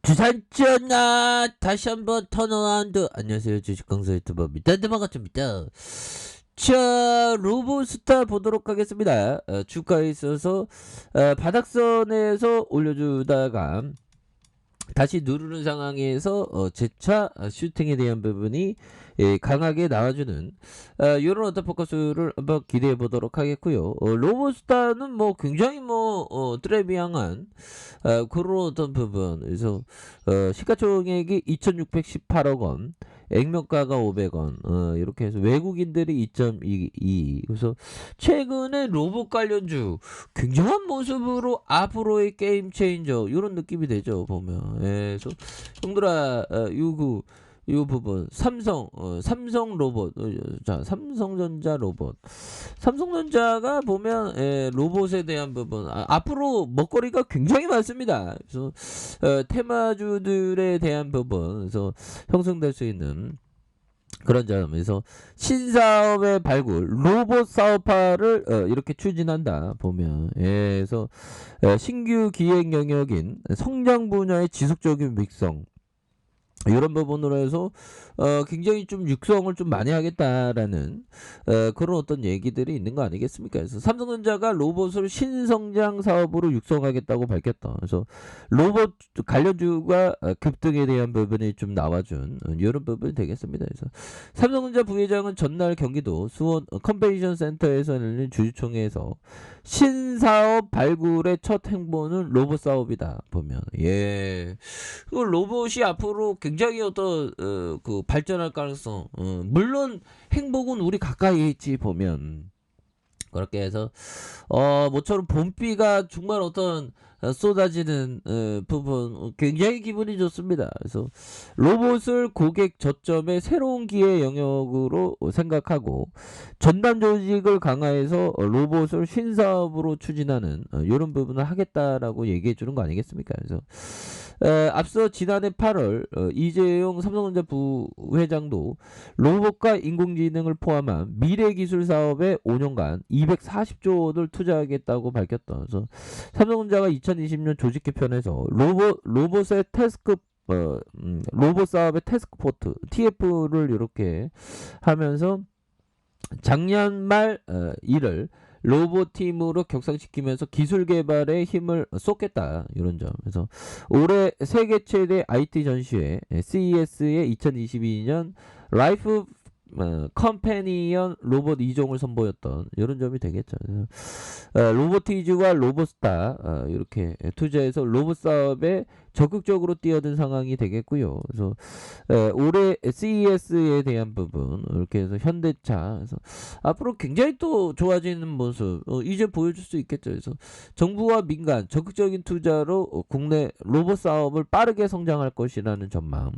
주산지었나 다시 한번 턴어라운드. 안녕하세요, 주식강사 유튜버 밑단대만같습니다. 자, 로보스타 보도록 하겠습니다. 주가에 있어서 바닥선에서 올려주다가 다시 누르는 상황에서 재차 슈팅에 대한 부분이 강하게 나와주는 이런 어떤 포커스를 한번 기대해 보도록 하겠고요. 로보스타는 뭐 굉장히 트레비앙한 그런 어떤 부분. 그래서 시가총액이 2,618억 원, 액면가가 500원, 이렇게 해서 외국인들이 2.22. 그래서 최근에 로봇 관련주 굉장한 모습으로 앞으로의 게임 체인저 이런 느낌이 되죠, 보면. 그래서 형들아, 요 부분 삼성 로봇, 자, 삼성전자 로봇, 삼성전자가 보면 로봇에 대한 부분, 앞으로 먹거리가 굉장히 많습니다. 그래서 테마주들에 대한 부분, 그래서 형성될 수 있는 그런 점에서 신사업의 발굴, 로봇 사업화를 이렇게 추진한다 보면, 그래서 신규 기획 영역인 성장 분야의 지속적인 믹성, 이런 부분으로 해서 굉장히 좀 육성을 좀 많이 하겠다라는 그런 어떤 얘기들이 있는 거 아니겠습니까? 그래서 삼성전자가 로봇을 신성장 사업으로 육성하겠다고 밝혔다. 그래서 로봇 관련주가 급등에 대한 부분이 좀 나와준 이런 부분이 되겠습니다. 그래서 삼성전자 부회장은 전날 경기도 수원 컨벤션 센터에서 열린 주주총회에서 신사업 발굴의 첫 행보는 로봇 사업이다 보면, 그 로봇이 앞으로 굉장히 어떤 그 발전할 가능성, 물론 행복은 우리 가까이 있지 보면. 그렇게 해서 모처럼 봄비가 정말 어떤 쏟아지는 부분, 굉장히 기분이 좋습니다. 그래서 로봇을 고객 저점의 새로운 기회 영역으로 생각하고 전담 조직을 강화해서 로봇을 신사업으로 추진하는 이런 부분을 하겠다라고 얘기해 주는 거 아니겠습니까? 그래서 앞서 지난해 8월 이재용 삼성전자 부회장도 로봇과 인공지능을 포함한 미래기술 사업에 5년간 240조 원을 투자하겠다고 밝혔다. 그래서 삼성전자가 2020년 조직 개편에서 로봇의 로봇 사업의 태스크포트 TF를 이렇게 하면서 작년 말 이를 로봇팀으로 격상시키면서 기술 개발에 힘을 쏟겠다, 이런 점. 그래서 올해 세계 최대 IT 전시회 CES의 2022년 라이프 컴패니언 로봇 2종을 선보였던 이런 점이 되겠죠. 그래서 로보티즈와 로봇스타 이렇게 투자해서 로봇 사업에 적극적으로 뛰어든 상황이 되겠고요. 그래서 올해 CES에 대한 부분 이렇게 해서 현대차, 그래서 앞으로 굉장히 또 좋아지는 모습 이제 보여줄 수 있겠죠. 그래서 정부와 민간 적극적인 투자로 국내 로봇 사업을 빠르게 성장할 것이라는 전망,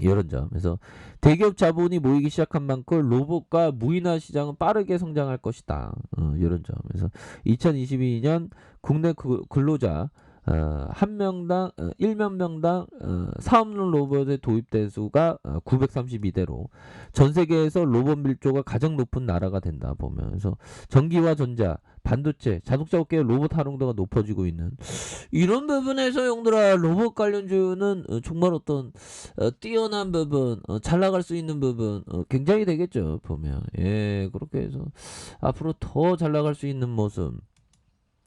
이런 점. 그래서 대기업 자본이 모이기 시작한 만큼 로봇과 무인화 시장은 빠르게 성장할 것이다. 이런 점. 그래서 2022년 국내 근로자 한 명당 1명당 사업용 로봇의 도입 대수가 932대로 전 세계에서 로봇 밀도가 가장 높은 나라가 된다 보면, 그래서 전기와 전자, 반도체, 자동차 업계의 로봇 활용도가 높아지고 있는 이런 부분에서 형들아, 로봇 관련주는 정말 어떤 뛰어난 부분, 잘 나갈 수 있는 부분 굉장히 되겠죠 보면. 그렇게 해서 앞으로 더 잘 나갈 수 있는 모습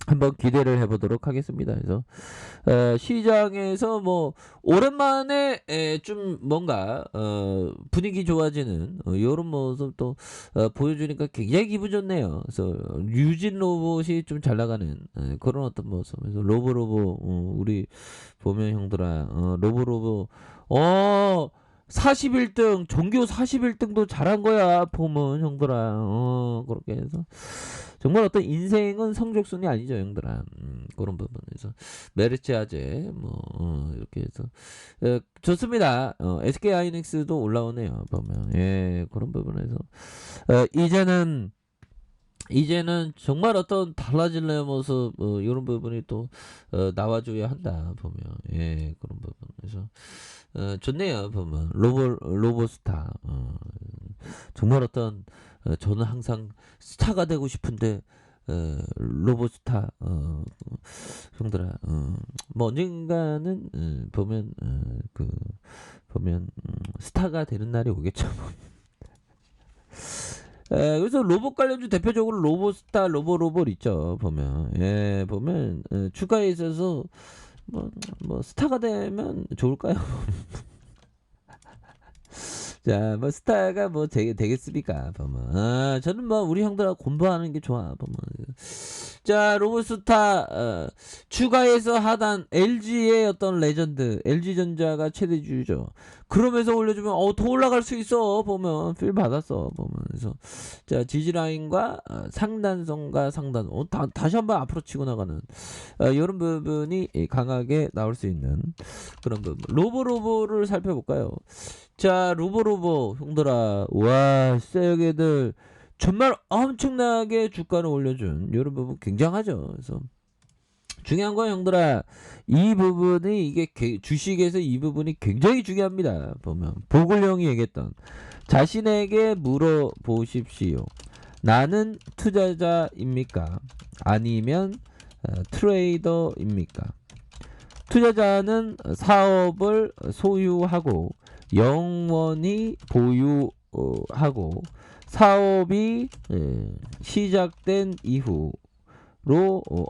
한번 기대를 해보도록 하겠습니다. 그래서 시장에서 뭐 오랜만에 좀 뭔가 분위기 좋아지는 이런 모습 또 보여주니까 굉장히 기분 좋네요. 그래서 유진 로봇이 좀 잘 나가는 그런 어떤 모습. 그래서 로보로보 우리 보면 형들아, 로보로보 41등, 종교 41등도 잘한 거야 보면 형들아. 그렇게 해서 정말 어떤 인생은 성적순이 아니죠, 형들아. 그런 부분에서 메르츠 아재 이렇게 해서 좋습니다. SK 하이닉스도 올라오네요 보면. 그런 부분에서 이제는 정말 어떤 달라질래 모습 이런 부분이 또 나와줘야 한다 보면. 그런 부분에서 좋네요 보면. 로보스타 정말 어떤 저는 항상 스타가 되고 싶은데 로봇스타 형들아 뭐 언젠가는 보면 스타가 되는 날이 오겠죠. 그래서 로봇 관련주 대표적으로 로봇스타, 로봇 있죠. 보면 보면 주가에 있어서 뭐 스타가 되면 좋을까요? 자, 뭐 스타가 뭐 되겠습니까? 보면 저는 뭐 우리 형들하고 공부하는 게 좋아. 보면 자, 로봇스타 추가해서 하단 LG의 어떤 레전드 LG전자가 최대주주죠. 그러면서 올려주면 더 올라갈 수 있어. 보면 필 받았어. 보면 그래서 자, 지지라인과 상단선과 상단 다시 한번 앞으로 치고 나가는 이런 부분이 강하게 나올 수 있는 그런 부분. 로보를 살펴볼까요? 자, 로보 형들아, 와 쎄게들 정말 엄청나게 주가를 올려준 이런 부분 굉장하죠. 그래서 중요한 건 형들아, 이 부분이 이게 주식에서 이 부분이 굉장히 중요합니다. 보면 보글형이 얘기했던 자신에게 물어보십시오. 나는 투자자입니까? 아니면 트레이더입니까? 투자자는 사업을 소유하고 영원히 보유하고 사업이 시작된 이후로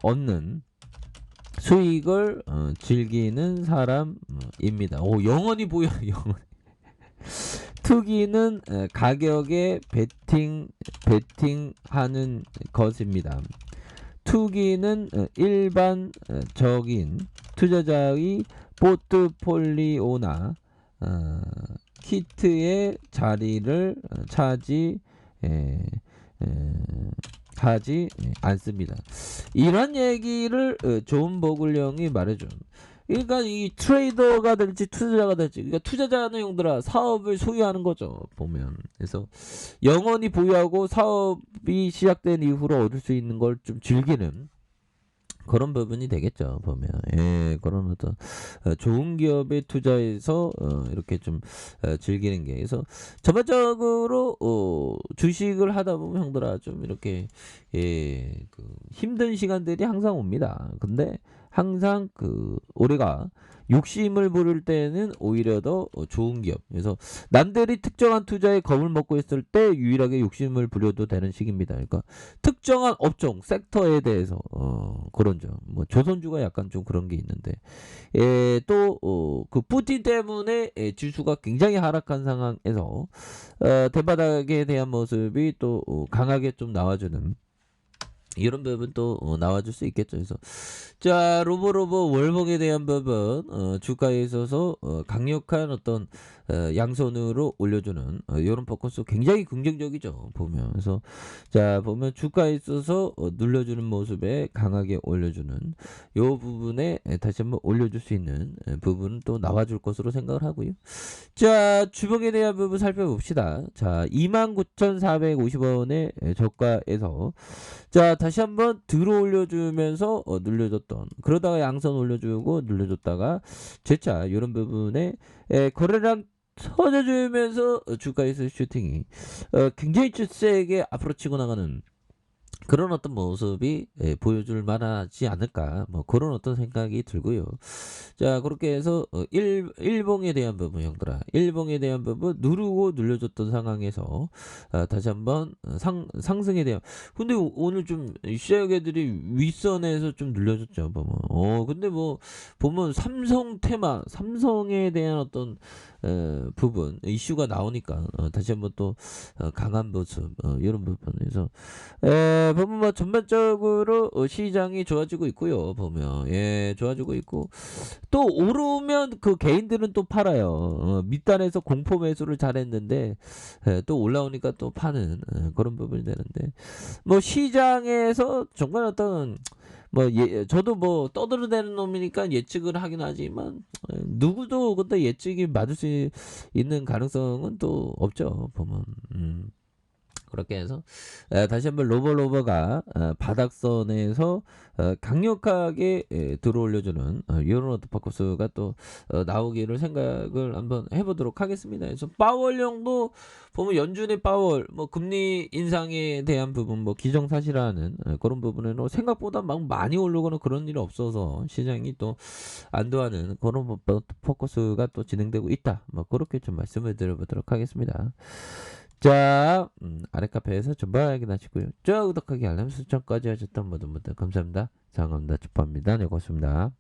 얻는 수익을 즐기는 사람입니다. 영원히 보유. 투기는 가격에 베팅하는 것입니다. 투기는 일반적인 투자자의 포트폴리오나 키트의 자리를 하지 않습니다. 이런 얘기를 존 보글령이 말해준. 그러니까 이 트레이더가 될지 투자자가 될지, 그러니까 투자자는 형들아 사업을 소유하는 거죠. 보면 그래서 영원히 보유하고 사업이 시작된 이후로 얻을 수 있는 걸 좀 즐기는 그런 부분이 되겠죠. 보면 그런 어떤 좋은 기업에 투자해서 이렇게 좀 즐기는 게. 그래서 전반적으로 주식을 하다 보면 형들아 좀 이렇게 힘든 시간들이 항상 옵니다. 근데 항상 우리가 욕심을 부릴 때는 오히려 더 좋은 기업. 그래서 남들이 특정한 투자에 겁을 먹고 있을 때 유일하게 욕심을 부려도 되는 시기입니다. 그러니까 특정한 업종, 섹터에 대해서 그런 점. 뭐 조선주가 약간 좀 그런 게 있는데 또 그 푸틴 때문에 지수가 굉장히 하락한 상황에서 대바닥에 대한 모습이 또 강하게 좀 나와주는 이런 부분 또 나와줄 수 있겠죠. 그래서 자, 로보 월봉에 대한 부분 주가에 있어서 강력한 어떤 양손으로 올려주는 이런 포커스 굉장히 긍정적이죠. 보면 그래서 자, 보면 주가에 있어서 눌려주는 모습에 강하게 올려주는 요 부분에 다시 한번 올려줄 수 있는 부분은 또 나와줄 것으로 생각을 하고요. 자, 주봉에 대한 부분 살펴봅시다. 자, 29,450원의 저가에서 자, 다시 한번 들어 올려주면서 눌려줬던, 그러다가 양선 올려주고 눌려줬다가 재차 이런 부분에 거래량 터져주면서 주가에서 슈팅이 굉장히 세게 앞으로 치고 나가는 그런 어떤 모습이 보여줄 만하지 않을까, 뭐 그런 어떤 생각이 들고요. 자, 그렇게 해서 일봉에 대한 부분 형들아, 일봉에 대한 부분 누르고 눌려줬던 상황에서 다시 한번 상승에 대한. 근데 오늘 좀 시장애들이 윗선에서 좀 눌려줬죠. 보면 근데 뭐 보면 삼성에 대한 어떤 부분 이슈가 나오니까 다시 한번 또 강한 모습 이런 부분에서 보면 뭐 전반적으로 시장이 좋아지고 있고요. 보면 좋아지고 있고 또 오르면 그 개인들은 또 팔아요. 밑단에서 공포 매수를 잘했는데 또 올라오니까 또 파는 그런 부분이 되는데, 뭐 시장에서 정말 어떤 저도 뭐 떠들어대는 놈이니까 예측을 하긴 하지만 누구도 근데 예측이 맞을 수 있는 가능성은 또 없죠. 보면 그렇게 해서 다시 한번 로버가 바닥선에서 강력하게 들어올려주는 이런 어떤 포커스가 또 나오기를 생각을 한번 해보도록 하겠습니다. 그래서 파월령도 보면 연준의 파월 뭐 금리 인상에 대한 부분 뭐 기정사실화하는 그런 부분에는 생각보다 막 많이 오르거나 그런 일이 없어서 시장이 또 안도하는 그런 포커스가 또 진행되고 있다. 뭐 그렇게 좀 말씀을 드려보도록 하겠습니다. 자, 아래 카페에서 전부 확인하시고요. 저 구독하기 알람 설정까지 하셨던 모든 분들 감사합니다. 장갑니다. 주파입니다. 네, 고맙습니다.